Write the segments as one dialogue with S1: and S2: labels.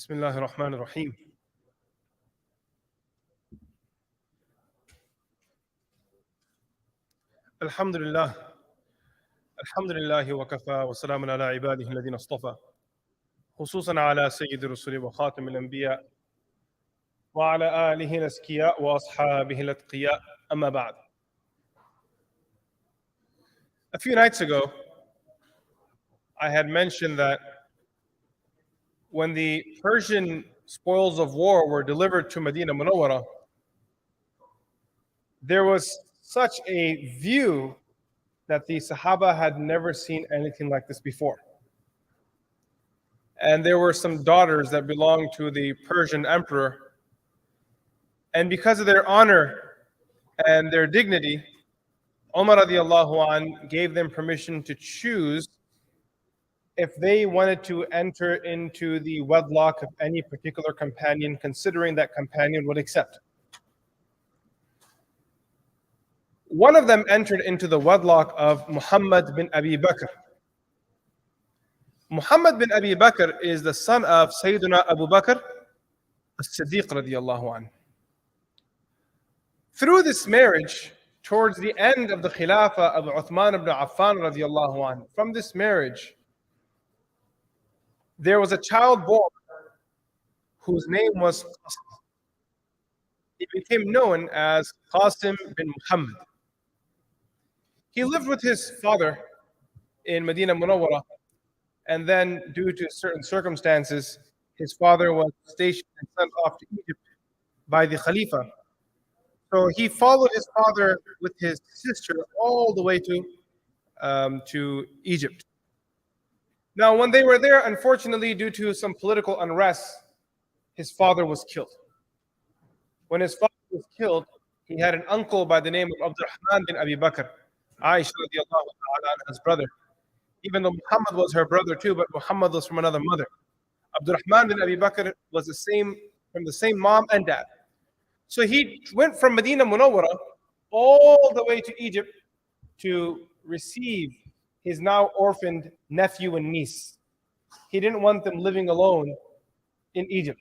S1: بسم الله الرحمن الرحيم. الحمد لله الحمد لله وكفى وسلام على عباده الذين اصطفى خصوصا على سيد الرسل وخاتم الأنبياء وعلى آله الأزكياء وأصحابه الأتقياء أما بعد. A few nights ago, I had mentioned that when the Persian spoils of war were delivered to Medina Munawwara, there was such a view that the Sahaba had never seen anything like this before. And there were some daughters that belonged to the Persian emperor. And because of their honor and their dignity, Umar radiallahu anh gave them permission to choose if they wanted to enter into the wedlock of any particular companion, considering that companion would accept. One of them entered into the wedlock of Muhammad bin AbiBakr. Muhammad bin AbiBakr is the son of Sayyidina Abu Bakr as-Siddiq radiallahu anh. Through this marriage, towards the end of the Khilafah of Uthman ibn Affan radiallahu anh, from this marriage, there was a child born whose name was Qasim. He became known as Qasim bin Muhammad. He lived with his father in Medina Munawwara, and then due to certain circumstances, his father was stationed and sent off to Egypt by the Khalifa. So he followed his father with his sister all the way to Egypt. Now, when they were there, unfortunately, due to some political unrest, his father was killed. When his father was killed, he had an uncle by the name of Al-Rahman bin AbiBakr, Aisha radiallahu ta'ala, his brother. Even though Muhammad was her brother too, but Muhammad was from another mother. Abdurrahman bin AbiBakr was from the same mom and dad. So he went from Medina Munawwara all the way to Egypt to receive his now orphaned nephew and niece. He didn't want them living alone in Egypt.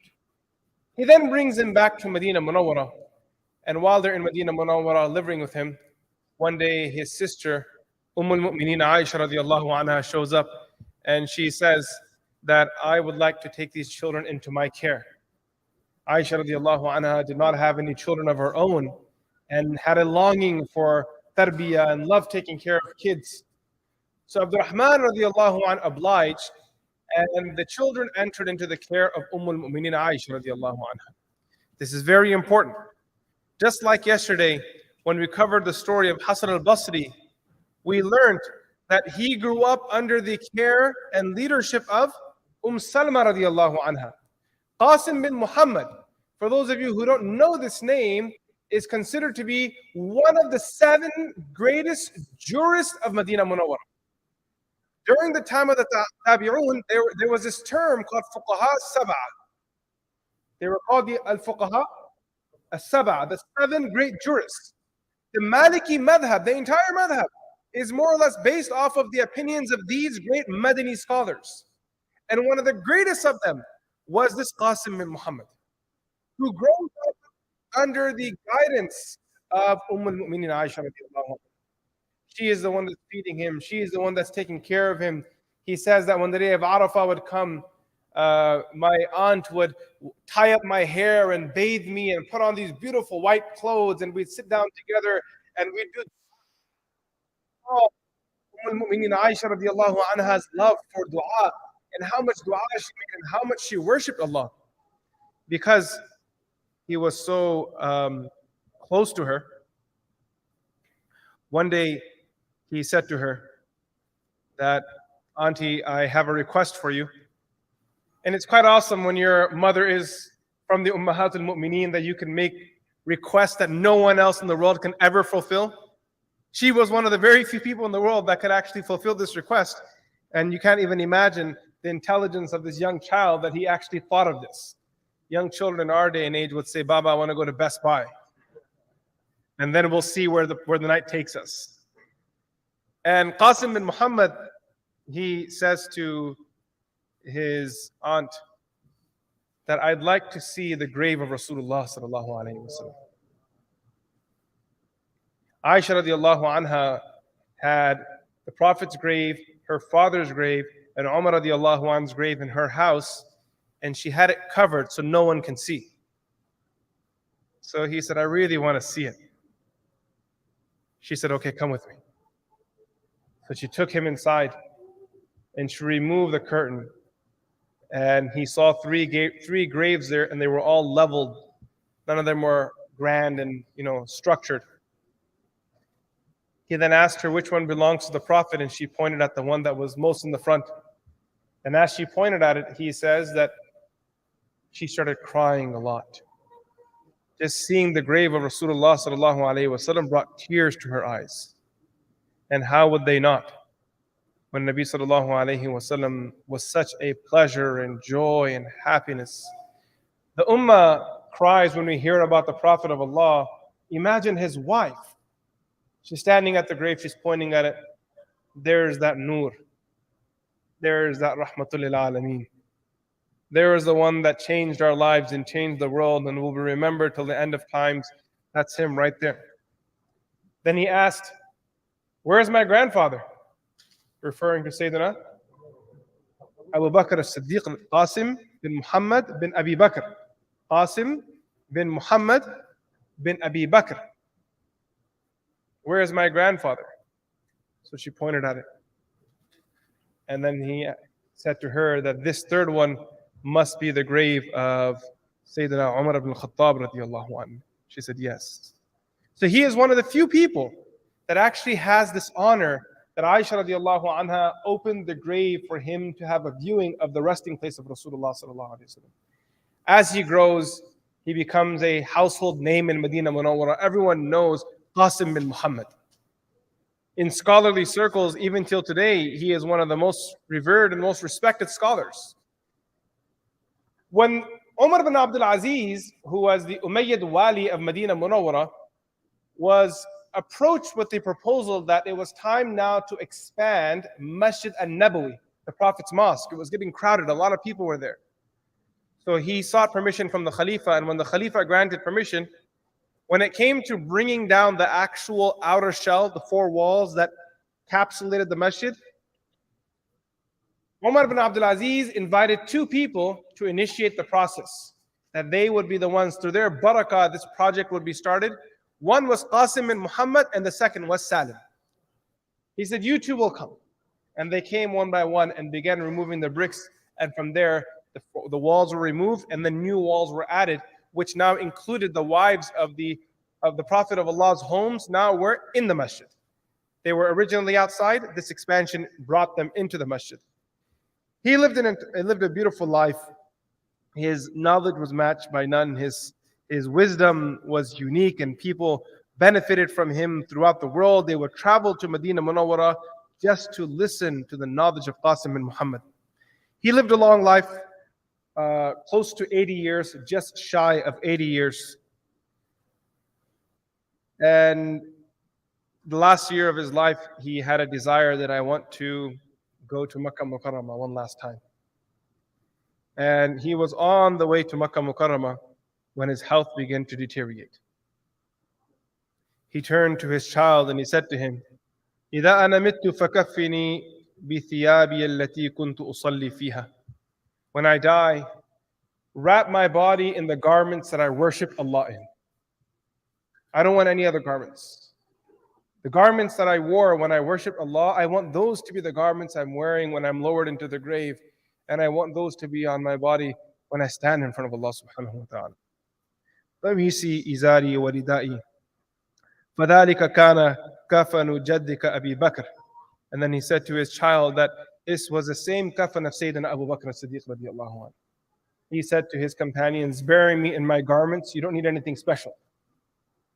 S1: He then brings them back to Medina Munawwara, and while they're in Medina Munawwara living with him, one day his sister al-Mu'mineen Aisha radiallahu anha shows up, and she says that I would like to take these children into my care. Aisha radiallahu anha did not have any children of her own and had a longing for tarbiyah and love taking care of kids. So Abdurrahman radiallahu anh obliged, and the children entered into the care of al-Mu'mineen Aisha radiallahu anha. This is very important. Just like yesterday, when we covered the story of Hasan al-Basri, we learned that he grew up under the care and leadership of Salma radiallahu anha. Qasim bin Muhammad, for those of you who don't know this name, is considered to be one of the 7 greatest jurists of Medina Munawwara. During the time of the Tabi'un, there was this term called Fuqaha Sab'a. They were called the Al-Fuqaha As-Sab'a, the 7 great jurists. The Maliki madhab, the entire madhab, is more or less based off of the opinions of these great Madani scholars. And one of the greatest of them was this Qasim bin Muhammad, who grew up under the guidance of al-Mu'mineen Aisha radiallahu anha. She is the one that's feeding him. She is the one that's taking care of him. He says that when the day of Arafah would come, my aunt would tie up my hair and bathe me and put on these beautiful white clothes, and we'd sit down together and we'd do al-Mu'mineen Aisha radiallahu anha's love for dua, and how much dua she made and how much she worshipped Allah, because he was so close to her. One day he said to her that, Auntie, I have a request for you. And it's quite awesome when your mother is from the Ummahat al-Mu'mineen that you can make requests that no one else in the world can ever fulfill. She was one of the very few people in the world that could actually fulfill this request. And you can't even imagine the intelligence of this young child that he actually thought of this. Young children in our day and age would say, Baba, I want to go to Best Buy. And then we'll see where the night takes us. And Qasim bin Muhammad, he says to his aunt that I'd like to see the grave of Rasulullah sallallahu alayhi wa sallam. Aisha radiallahu anha had the Prophet's grave, her father's grave, and Umar radiallahu anhu's grave in her house, and she had it covered so no one can see. So he said, I really want to see it. She said, okay, come with me. So she took him inside and she removed the curtain. And he saw three graves there, and they were all leveled. None of them were grand and structured. He then asked her which one belongs to the Prophet, and she pointed at the one that was most in the front. And as she pointed at it, he says that she started crying a lot. Just seeing the grave of Rasulullah sallallahu alaihi wasallam brought tears to her eyes. And how would they not? When Nabi sallallahu alaihi wasallam was such a pleasure and joy and happiness. The ummah cries when we hear about the Prophet of Allah. Imagine his wife. She's standing at the grave, she's pointing at it. There's that nur. There's that rahmatul lil alameen. There is the one that changed our lives and changed the world and will be remembered till the end of times. That's him right there. Then he asked, where's my grandfather? Referring to Sayyidina AbiBakr as-Siddiq, Qasim bin Muhammad bin AbiBakr. Qasim bin Muhammad bin AbiBakr. Where is my grandfather? So she pointed at it. And then he said to her that this third one must be the grave of Sayyidina Umar ibn Khattab radiallahu anhu. She said, yes. So he is one of the few people that actually has this honor that Aisha radiallahu anha opened the grave for him to have a viewing of the resting place of Rasulullah sallallahu alaihi wasallam. As he grows, he becomes a household name in Medina Munawwara. Everyone knows Qasim bin Muhammad. In scholarly circles, even till today, he is one of the most revered and most respected scholars. When Umar bin Abdul Aziz, who was the Umayyad Wali of Medina Munawwara, was approached with the proposal that it was time now to expand Masjid al-Nabawi, the Prophet's mosque. It was getting crowded, a lot of people were there. So he sought permission from the Khalifa, and when the Khalifa granted permission, when it came to bringing down the actual outer shell, the four walls that capsulated the masjid, Umar bin Abdul Aziz invited two people to initiate the process, that they would be the ones, through their barakah, this project would be started. One was Qasim bin Muhammad, and the second was Salim. He said, you two will come. And they came one by one and began removing the bricks, and from there, the walls were removed, and the new walls were added, which now included the wives of the Prophet of Allah's homes now were in the masjid. They were originally outside. This expansion brought them into the masjid. He lived a beautiful life. His knowledge was matched by none. His wisdom was unique, and people benefited from him throughout the world. They would travel to Medina Munawwara just to listen to the knowledge of Qasim bin Muhammad. He lived a long life, close to 80 years, just shy of 80 years. And the last year of his life, he had a desire that I want to go to Makkah Mukarramah one last time. And he was on the way to Makkah Mukarramah when his health began to deteriorate. He turned to his child and he said to him, إِذَا أَنَا مِتُّ فَكَفِّنِي بِثِيَابِيَ الَّتِي كُنْتُ أُصَلِّي فِيهَا. When I die, wrap my body in the garments that I worship Allah in. I don't want any other garments. The garments that I wore when I worship Allah, I want those to be the garments I'm wearing when I'm lowered into the grave. And I want those to be on my body when I stand in front of Allah subhanahu wa ta'ala. Let me see izari wa ridai. فَذَلِكَ كَانَ كَفَنُ جَدِّكَ أَبِي بَكْرٍ. And then he said to his child that this was the same kafan of Sayyidina Abu Bakr as-Siddiq radiallahu anhu. He said to his companions, bury me in my garments, you don't need anything special.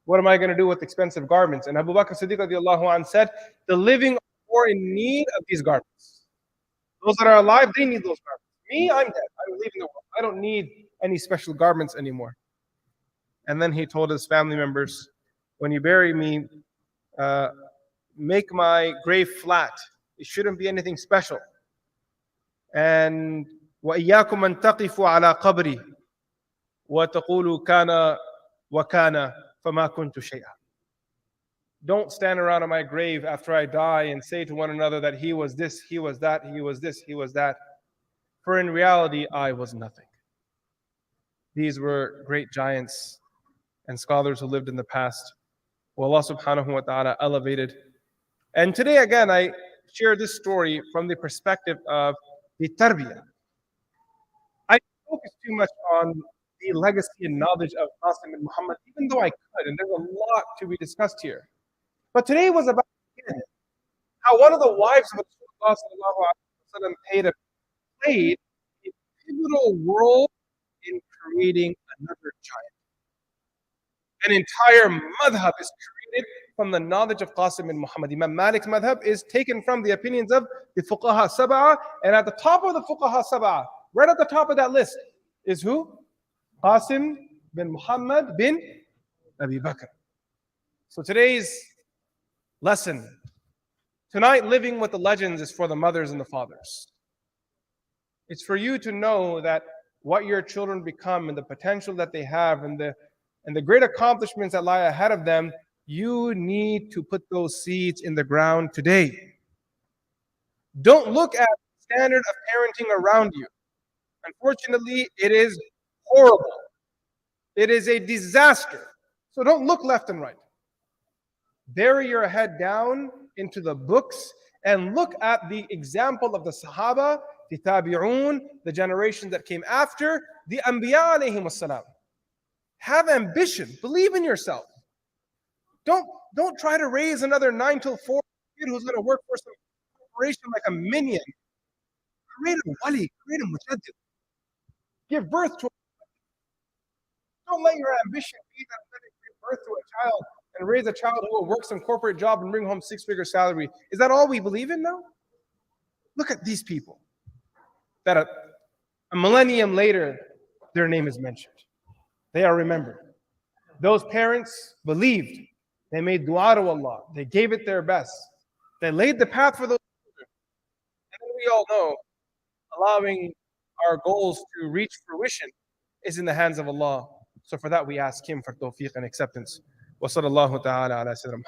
S1: What am I going to do with expensive garments? And Abu Bakr as-Siddiq radiallahu anhu said, the living are more in need of these garments. Those that are alive, they need those garments. Me, I'm dead. I'm leaving the world. I don't need any special garments anymore. And then he told his family members, when you bury me, make my grave flat. It shouldn't be anything special. And وَإِيَّاكُمْ أَن تَقِفُوا عَلَى قَبْرِي. وتقولوا كان وكان فما كنت شيئا. Don't stand around on my grave after I die and say to one another that he was this, he was that, he was this, he was that. For in reality, I was nothing. These were great giants and scholars who lived in the past, who Allah subhanahu wa ta'ala elevated. And today, again, I share this story from the perspective of the tarbiyah. I focus too much on the legacy and knowledge of Qasim and Muhammad, even though I could, and there's a lot to be discussed here. But today was about how one of the wives of Rasulullah played a pivotal role in creating another giant. An entire madhab is created from the knowledge of Qasim bin Muhammad. Imam Malik's madhab is taken from the opinions of the fuqaha sab'ah, and at the top of the fuqaha sab'ah, right at the top of that list, is who? Qasim bin Muhammad bin AbiBakr. So today's lesson, tonight living with the legends, is for the mothers and the fathers. It's for you to know that what your children become and the potential that they have and the great accomplishments that lie ahead of them, you need to put those seeds in the ground today. Don't look at the standard of parenting around you. Unfortunately, it is horrible. It is a disaster. So don't look left and right. Bury your head down into the books and look at the example of the Sahaba, the Tabi'un, the generations that came after, the Anbiya alayhim wassalam. Have ambition. Believe in yourself. Don't try to raise another 9 till 4 kid who's going to work for some corporation like a minion. Create a wali, create a mujaddid. Give birth to a Don't let your ambition be that you're going to give birth to a child and raise a child who will work some corporate job and bring home 6-figure salary. Is that all we believe in now? Look at these people that a millennium later, their name is mentioned. They are remembered. Those parents believed. They made dua to Allah. They gave it their best. They laid the path for those children. And then we all know, allowing our goals to reach fruition is in the hands of Allah. So for that, we ask Him for tawfiq and acceptance. Wa sallallahu ta'ala ala sayyidina Muhammad.